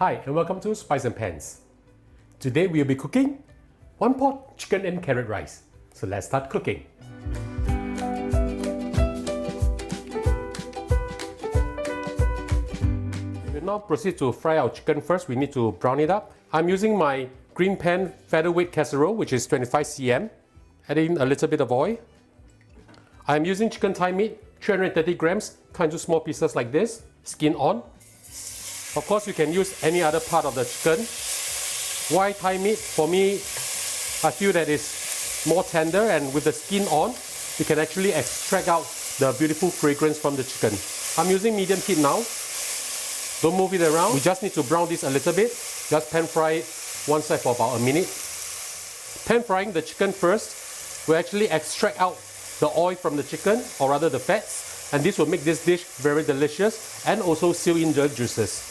Hi and welcome to Spice and Pans. Today we'll be cooking one pot chicken and carrot rice. So let's start cooking. We'll now proceed to fry our chicken first. We need to brown it up. I'm using my green pan featherweight casserole, which is 25 cm. Adding a little bit of oil. I'm using chicken thigh meat, 330 grams, cut into small pieces like this, skin on. Of course, you can use any other part of the chicken. Why thigh meat? For me, I feel that it's more tender, and with the skin on, you can actually extract out the beautiful fragrance from the chicken. I'm using medium heat now. Don't move it around. We just need to brown this a little bit. Just pan fry it one side for about a minute. Pan frying the chicken first will actually extract out the oil from the chicken, or rather the fats, and this will make this dish very delicious and also seal in the juices.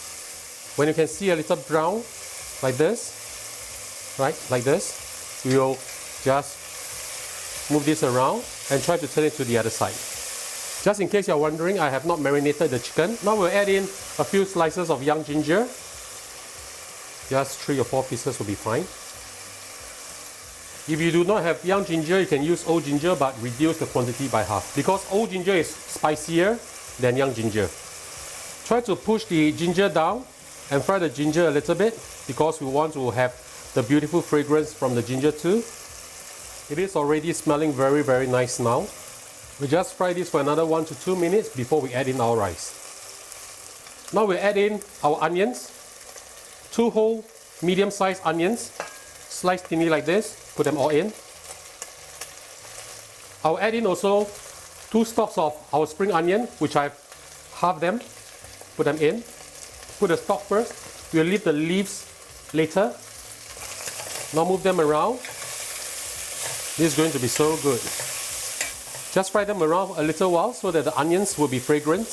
When you can see a little brown like this, right, like this, we will just move this around and try to turn it to the other side. Just in case you're wondering, I have not marinated the chicken. Now we'll add in a few slices of young ginger. Just 3 or 4 pieces will be fine. If you do not have young ginger, you can use old ginger, but reduce the quantity by half, because old ginger is spicier than young ginger. Try to push the ginger down and fry the ginger a little bit, because we want to have the beautiful fragrance from the ginger too. It is already smelling very, very nice now. We just fry this for another 1 to 2 minutes before we add in our rice. Now we add in our onions. 2 whole medium-sized onions, sliced thinly like this. Put them all in. I'll add in also 2 stalks of our spring onion, which I've halved them. Put them in. Put the stalk first. We'll leave the leaves later. Now move them around. This is going to be so good. Just fry them around a little while so that the onions will be fragrant.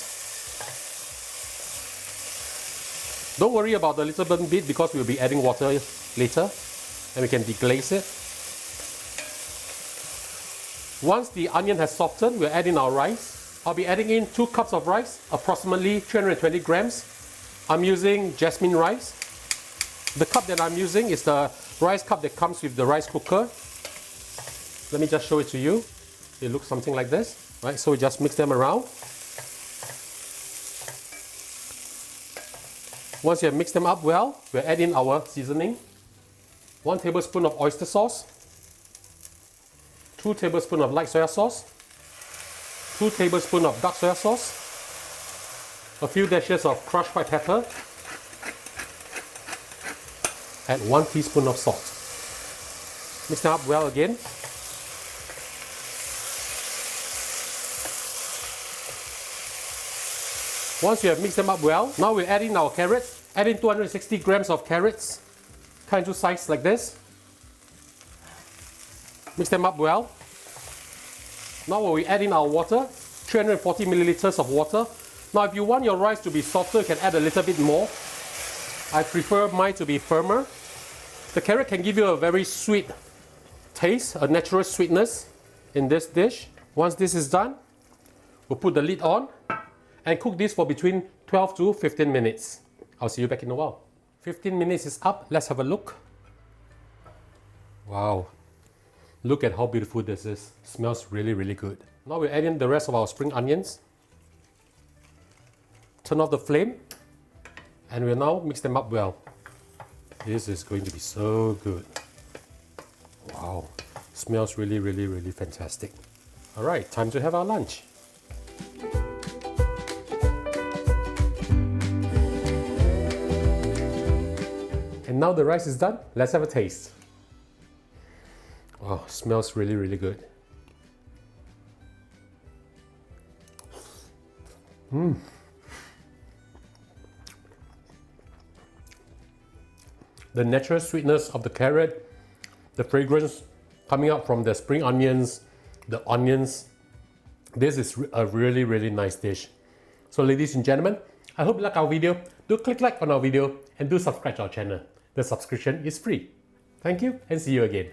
Don't worry about the little bit, because we'll be adding water later and we can deglaze it. Once the onion has softened, we'll add in our rice. I'll be adding in 2 cups of rice, approximately 320 grams. I'm using jasmine rice. The cup that I'm using is the rice cup that comes with the rice cooker. Let me just show it to you. It looks something like this, right? So we just mix them around. Once you have mixed them up well, we'll add in our seasoning. 1 tablespoon of oyster sauce. 2 tablespoons of light soya sauce, 2 tablespoons of dark soya sauce, a few dashes of crushed white pepper, and 1 teaspoon of salt. Mix them up well again. Once you have mixed them up well, now we'll add in our carrots. Add in 260 grams of carrots, cut into slices like this. Mix them up well. Now we add in our water, 340 milliliters of water. Now if you want your rice to be softer, you can add a little bit more. I prefer mine to be firmer. The carrot can give you a very sweet taste, a natural sweetness in this dish. Once this is done, we'll put the lid on and cook this for between 12 to 15 minutes. I'll see you back in a while. 15 minutes is up. Let's have a look. Wow. Look at how beautiful this is. Smells really, really good. Now we'll add in the rest of our spring onions. Turn off the flame and we'll now mix them up well. This is going to be so good. Wow. Smells really, really, really fantastic. Alright, time to have our lunch. And now the rice is done. Let's have a taste. Oh, smells really, really good. The natural sweetness of the carrot, the fragrance coming out from the spring onions, the onions. This is a really, really nice dish. So ladies and gentlemen, I hope you like our video. Do click like on our video and do subscribe to our channel. The subscription is free. Thank you and see you again.